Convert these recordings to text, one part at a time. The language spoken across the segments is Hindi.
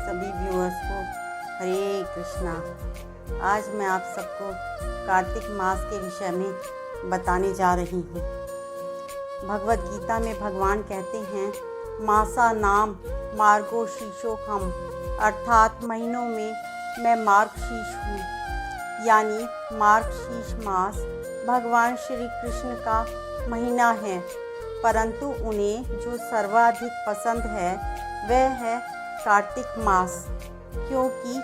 सभी व्यूअर्स को हरे कृष्णा। आज मैं आप सबको कार्तिक मास के विषय में बताने जा रही हूँ। भगवत गीता में भगवान कहते हैं, मासा नाम मार्गो शीशो हम, अर्थात महीनों में मैं मार्गशीर्ष हूँ। यानी मार्गशीर्ष मास भगवान श्री कृष्ण का महीना है, परंतु उन्हें जो सर्वाधिक पसंद है वह है कार्तिक मास, क्योंकि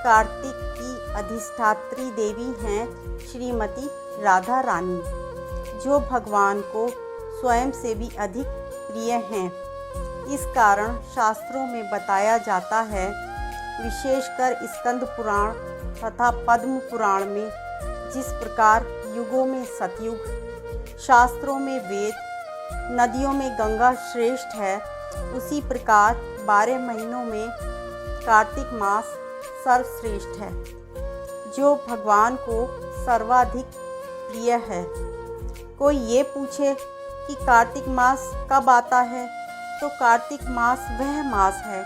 कार्तिक की अधिष्ठात्री देवी हैं श्रीमती राधा रानी, जो भगवान को स्वयं से भी अधिक प्रिय हैं। इस कारण शास्त्रों में बताया जाता है, विशेषकर स्कंद पुराण तथा पद्म पुराण में, जिस प्रकार युगों में सतयुग, शास्त्रों में वेद, नदियों में गंगा श्रेष्ठ है, उसी प्रकार 12 महीनों में कार्तिक मास सर्वश्रेष्ठ है, जो भगवान को सर्वाधिक प्रिय है। कोई ये पूछे कि कार्तिक मास कब आता है, तो कार्तिक मास वह मास है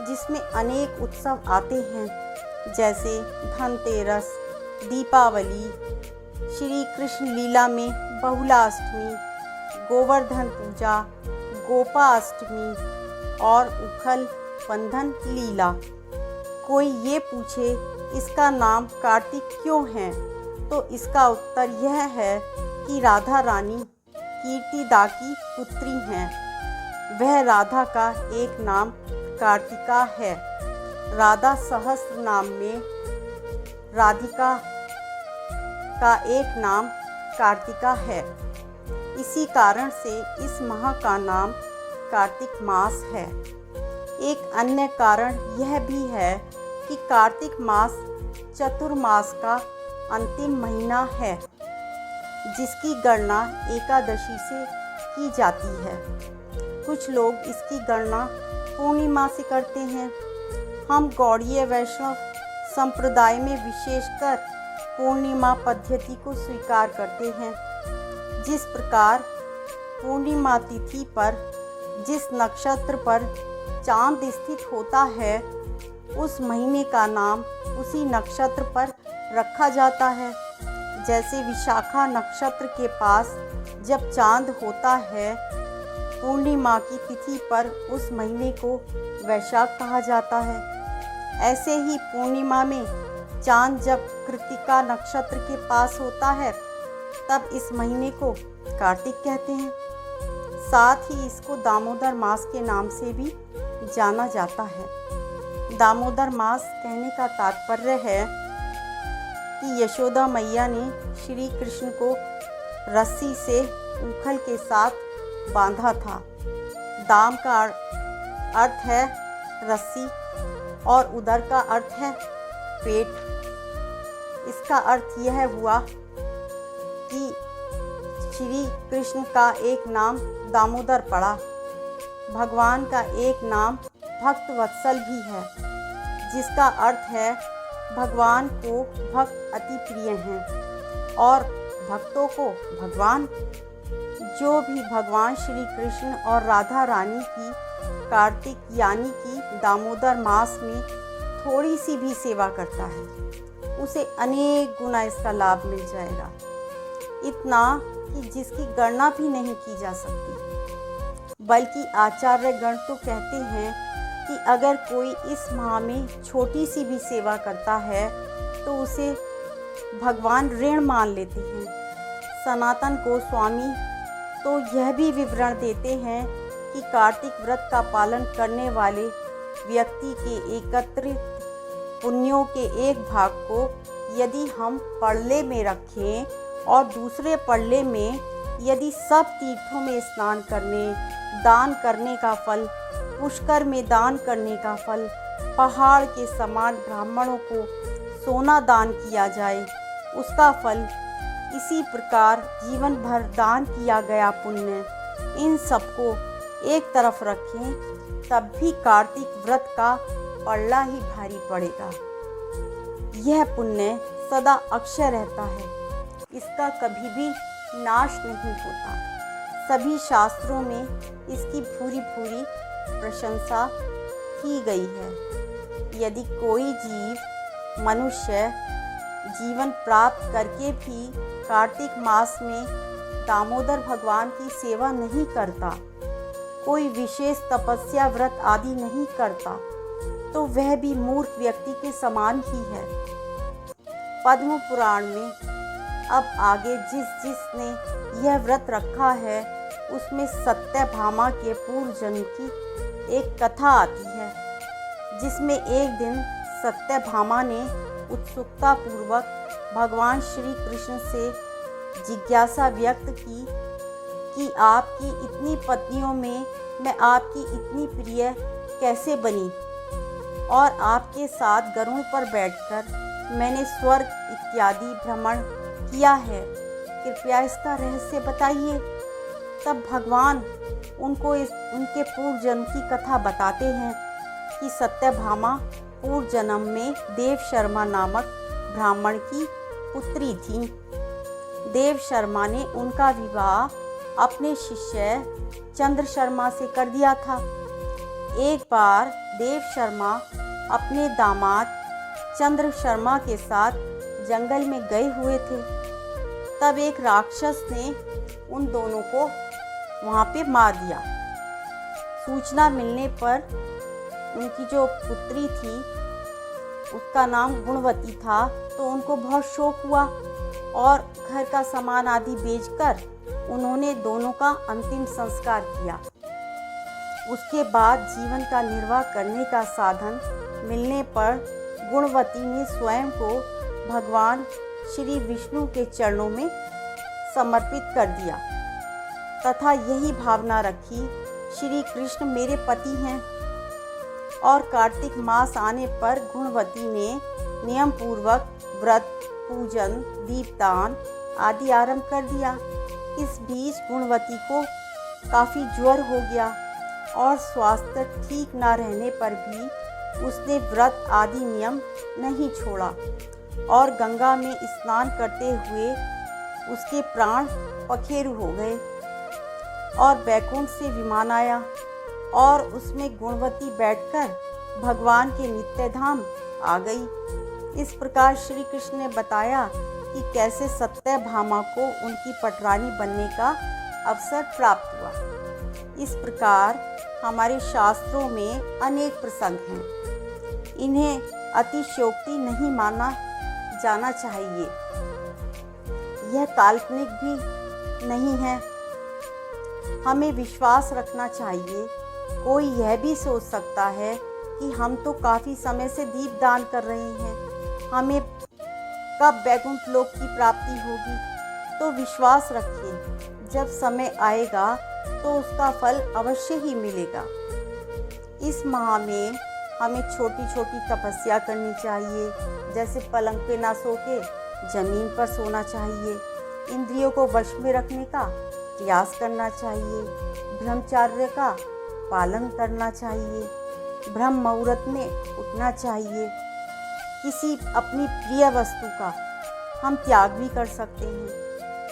जिसमें अनेक उत्सव आते हैं, जैसे धनतेरस, दीपावली, श्री कृष्ण लीला में बहुलाष्टमी, गोवर्धन पूजा, गोपाष्टमी और उखल बंधन लीला। कोई ये पूछे इसका नाम कार्तिक क्यों है, तो इसका उत्तर यह है कि राधा रानी कीर्तिदा की पुत्री हैं। वह राधा का एक नाम कार्तिका है। राधा सहस्त्र नाम में राधिका का एक नाम कार्तिका है। इसी कारण से इस माह का नाम कार्तिक मास है। एक अन्य कारण यह भी है कि कार्तिक मास चतुर्मास का अंतिम महीना है, जिसकी गणना एकादशी से की जाती है। कुछ लोग इसकी गणना पूर्णिमा से करते हैं। हम गौड़ीय वैष्णव संप्रदाय में विशेषकर पूर्णिमा पद्धति को स्वीकार करते हैं। जिस प्रकार पूर्णिमा तिथि पर जिस नक्षत्र पर चांद स्थित होता है, उस महीने का नाम उसी नक्षत्र पर रखा जाता है। जैसे विशाखा नक्षत्र के पास जब चांद होता है, पूर्णिमा की तिथि पर उस महीने को वैशाख कहा जाता है। ऐसे ही पूर्णिमा में चांद जब कृत्तिका नक्षत्र के पास होता है, तब इस महीने को कार्तिक कहते हैं। साथ ही इसको दामोदर मास के नाम से भी जाना जाता है। दामोदर मास कहने का तात्पर्य है कि यशोदा मैया ने श्री कृष्ण को रस्सी से उखल के साथ बांधा था। दाम का अर्थ है रस्सी और उदर का अर्थ है पेट। इसका अर्थ यह हुआ कि श्री कृष्ण का एक नाम दामोदर पड़ा। भगवान का एक नाम भक्त वत्सल भी है, जिसका अर्थ है भगवान को भक्त अति प्रिय हैं और भक्तों को भगवान। जो भी भगवान श्री कृष्ण और राधा रानी की कार्तिक यानी कि दामोदर मास में थोड़ी सी भी सेवा करता है, उसे अनेक गुना इसका लाभ मिल जाएगा, इतना कि जिसकी गणना भी नहीं की जा सकती। बल्कि आचार्य गण तो कहते हैं कि अगर कोई इस माह में छोटी सी भी सेवा करता है, तो उसे भगवान ऋण मान लेते हैं। सनातन गोस्वामी तो यह भी विवरण देते हैं कि कार्तिक व्रत का पालन करने वाले व्यक्ति के एकत्रित पुण्यों के एक भाग को यदि हम पड़ले में रखें और दूसरे पड़ले में यदि सब तीर्थों में स्नान करने, दान करने का फल, पुष्कर में दान करने का फल, पहाड़ के समान ब्राह्मणों को सोना दान किया जाए, उसका फल, इसी प्रकार जीवन भर दान किया गया पुण्य, इन सबको एक तरफ रखें, तब भी कार्तिक व्रत का पड़ला ही भारी पड़ेगा। यह पुण्य सदा अक्षय रहता है, इसका कभी भी नाश नहीं होता। सभी शास्त्रों में इसकी पूरी प्रशंसा की गई है। यदि कोई जीव मनुष्य जीवन प्राप्त करके भी कार्तिक मास में दामोदर भगवान की सेवा नहीं करता, कोई विशेष तपस्या व्रत आदि नहीं करता, तो वह भी मूर्ख व्यक्ति के समान ही है। पद्म पुराण में अब आगे जिसने यह व्रत रखा है उसमें सत्यभामा के पूर्व जन्म की एक कथा आती है, जिसमें एक दिन सत्यभामा ने उत्सुकता पूर्वक भगवान श्री कृष्ण से जिज्ञासा व्यक्त की कि आपकी इतनी पत्नियों में मैं आपकी इतनी प्रिय कैसे बनी, और आपके साथ गरुड़ पर बैठकर मैंने स्वर्ग इत्यादि भ्रमण किया है, कृपया इसका रहस्य बताइए। तब भगवान उनको उनके पूर्व जन्म की कथा बताते हैं कि सत्यभामा पूर्व जन्म में देव शर्मा नामक ब्राह्मण की पुत्री थी। देव शर्मा ने उनका विवाह अपने शिष्य चंद्र शर्मा से कर दिया था। एक बार देव शर्मा अपने दामाद चंद्र शर्मा के साथ जंगल में गए हुए थे। तब एक राक्षस ने उन दोनों को वहाँ पे मार दिया। सूचना मिलने पर उनकी जो पुत्री थी उसका नाम गुणवती था, तो उनको बहुत शौक हुआ और घर का सामान आदि बेचकर उन्होंने दोनों का अंतिम संस्कार किया। उसके बाद जीवन का निर्वाह करने का साधन मिलने पर गुणवती ने स्वयं को भगवान श्री विष्णु के चरणों में समर्पित कर दिया तथा यही भावना रखी, श्री कृष्ण मेरे पति हैं। और कार्तिक मास आने पर गुणवती ने नियम पूर्वक व्रत, पूजन, दीपदान आदि आरंभ कर दिया। इस बीच गुणवती को काफ़ी ज्वर हो गया और स्वास्थ्य ठीक न रहने पर भी उसने व्रत आदि नियम नहीं छोड़ा और गंगा में स्नान करते हुए उसके प्राण पखेरु हो गए और बैकुंठ से विमान आया और उसमें गुणवती बैठकर भगवान के नित्य धाम आ गई। इस प्रकार श्री कृष्ण ने बताया कि कैसे सत्यभामा को उनकी पटरानी बनने का अवसर प्राप्त हुआ। इस प्रकार हमारे शास्त्रों में अनेक प्रसंग हैं, इन्हें अतिशयोक्ति नहीं माना जाना चाहिए। यह काल्पनिक भी नहीं है, हमें विश्वास रखना चाहिए। कोई यह भी सोच सकता है कि हम तो काफ़ी समय से दीपदान कर रहे हैं, हमें कब वैकुंठ लोक की प्राप्ति होगी। तो विश्वास रखिए, जब समय आएगा तो उसका फल अवश्य ही मिलेगा। इस माह में हमें छोटी छोटी तपस्या करनी चाहिए, जैसे पलंग पे ना सो के जमीन पर सोना चाहिए, इंद्रियों को वश में रखने का प्रयास करना चाहिए, ब्रह्मचर्य का पालन करना चाहिए, ब्रह्म मुहूर्त में उठना चाहिए। किसी अपनी प्रिय वस्तु का हम त्याग भी कर सकते हैं,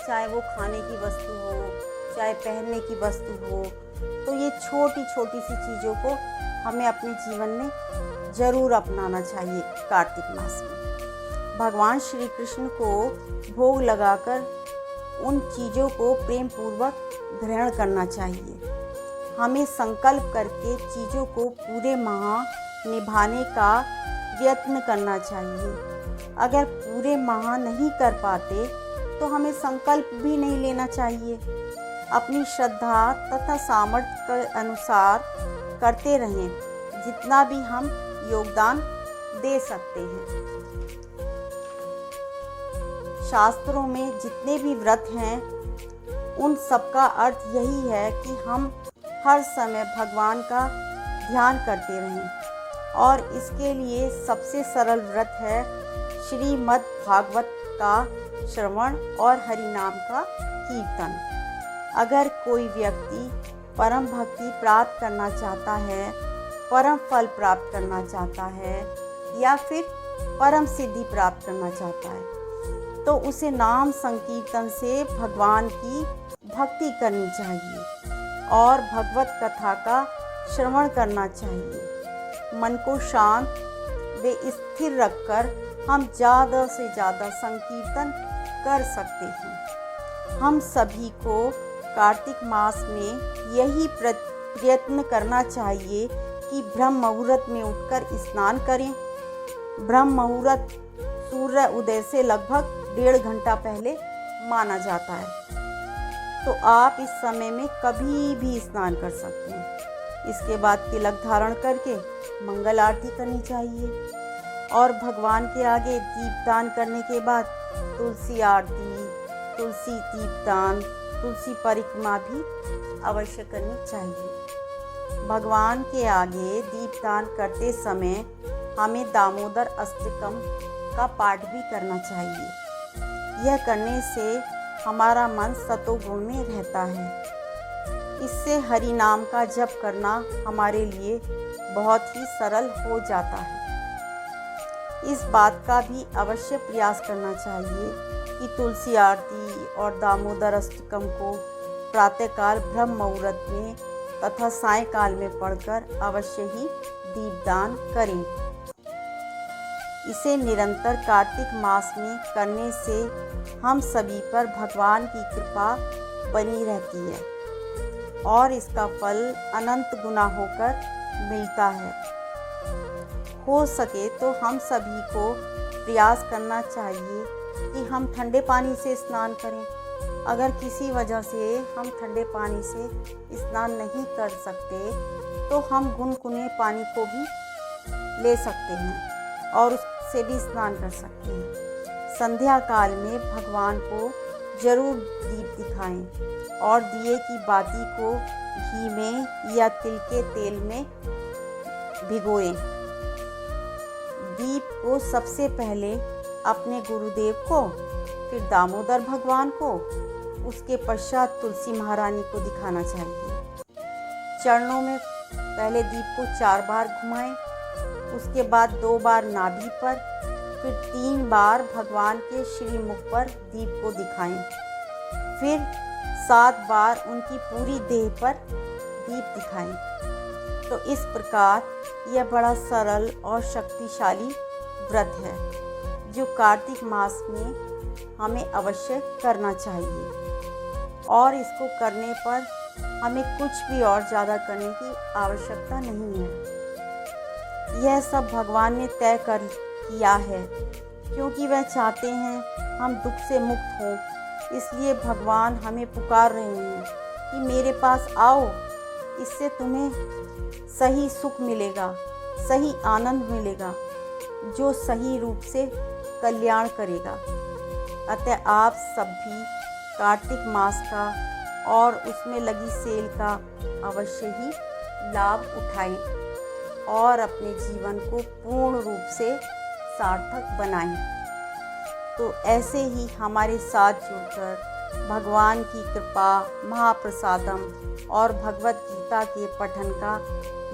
चाहे वो खाने की वस्तु हो, चाहे पहनने की वस्तु हो। तो ये छोटी छोटी सी चीज़ों को हमें अपने जीवन में ज़रूर अपनाना चाहिए। कार्तिक मास में भगवान श्री कृष्ण को भोग लगाकर उन चीज़ों को प्रेम पूर्वक ग्रहण करना चाहिए। हमें संकल्प करके चीज़ों को पूरे माह निभाने का प्रयत्न करना चाहिए। अगर पूरे माह नहीं कर पाते तो हमें संकल्प भी नहीं लेना चाहिए। अपनी श्रद्धा तथा सामर्थ्य के अनुसार करते रहें, जितना भी हम योगदान दे सकते हैं। शास्त्रों में जितने भी व्रत हैं उन सब का अर्थ यही है कि हम हर समय भगवान का ध्यान करते रहें और इसके लिए सबसे सरल व्रत है श्रीमद् भागवत का श्रवण और हरि नाम का कीर्तन। अगर कोई व्यक्ति परम भक्ति प्राप्त करना चाहता है, परम फल प्राप्त करना चाहता है या फिर परम सिद्धि प्राप्त करना चाहता है, तो उसे नाम संकीर्तन से भगवान की भक्ति करनी चाहिए और भगवत कथा का श्रवण करना चाहिए। मन को शांत वे स्थिर रखकर हम ज़्यादा से ज़्यादा संकीर्तन कर सकते हैं। हम सभी को कार्तिक मास में यही प्रयत्न करना चाहिए कि ब्रह्म मुहूर्त में उठकर स्नान करें। ब्रह्म मुहूर्त सूर्य उदय से लगभग 1.5 घंटा पहले माना जाता है, तो आप इस समय में कभी भी स्नान कर सकते हैं। इसके बाद तिलक धारण करके मंगल आरती करनी चाहिए और भगवान के आगे दीपदान करने के बाद तुलसी आरती, तुलसी दीपदान, तुलसी परिक्रमा भी अवश्य करनी चाहिए। भगवान के आगे दीपदान करते समय हमें दामोदर अष्टकम का पाठ भी करना चाहिए। यह करने से हमारा मन सतोगुण में रहता है। इससे हरि नाम का जप करना हमारे लिए बहुत ही सरल हो जाता है। इस बात का भी अवश्य प्रयास करना चाहिए कि तुलसी आरती और दामोदर अष्टकम को प्रातःकाल ब्रह्म मुहूर्त में तथा सायंकाल में पढ़कर अवश्य ही दीपदान करें। इसे निरंतर कार्तिक मास में करने से हम सभी पर भगवान की कृपा बनी रहती है और इसका फल अनंत गुना होकर मिलता है। हो सके तो हम सभी को प्रयास करना चाहिए कि हम ठंडे पानी से स्नान करें। अगर किसी वजह से हम ठंडे पानी से स्नान नहीं कर सकते तो हम गुनगुने पानी को भी ले सकते हैं और उससे भी स्नान कर सकते हैं। संध्या काल में भगवान को जरूर दीप दिखाएं और दिए की बाती को घी में या तिल के तेल में भिगोएं। दीप को सबसे पहले अपने गुरुदेव को, फिर दामोदर भगवान को, उसके पश्चात तुलसी महारानी को दिखाना चाहिए। चरणों में पहले दीप को 4 बार घुमाएं, उसके बाद 2 बार नाभि पर, फिर 3 बार भगवान के श्रीमुख पर दीप को दिखाएं, फिर 7 बार उनकी पूरी देह पर दीप दिखाएं। तो इस प्रकार यह बड़ा सरल और शक्तिशाली व्रत है जो कार्तिक मास में हमें अवश्य करना चाहिए और इसको करने पर हमें कुछ भी और ज़्यादा करने की आवश्यकता नहीं है। यह सब भगवान ने तय कर किया है क्योंकि वह चाहते हैं हम दुख से मुक्त हों। इसलिए भगवान हमें पुकार रहे हैं कि मेरे पास आओ, इससे तुम्हें सही सुख मिलेगा, सही आनंद मिलेगा जो सही रूप से कल्याण करेगा। अतः आप सब भी कार्तिक मास का और उसमें लगी सेल का अवश्य ही लाभ उठाएं और अपने जीवन को पूर्ण रूप से सार्थक बनाएं। तो ऐसे ही हमारे साथ जुड़कर भगवान की कृपा, महाप्रसादम और भगवत गीता के पठन का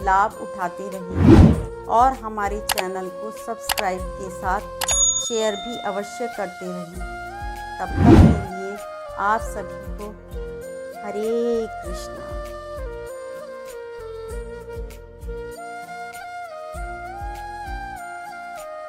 लाभ उठाते रहें और हमारे चैनल को सब्सक्राइब के साथ शेयर भी अवश्य करते रहें। तब तक के लिए आप सभी को हरे कृष्णा।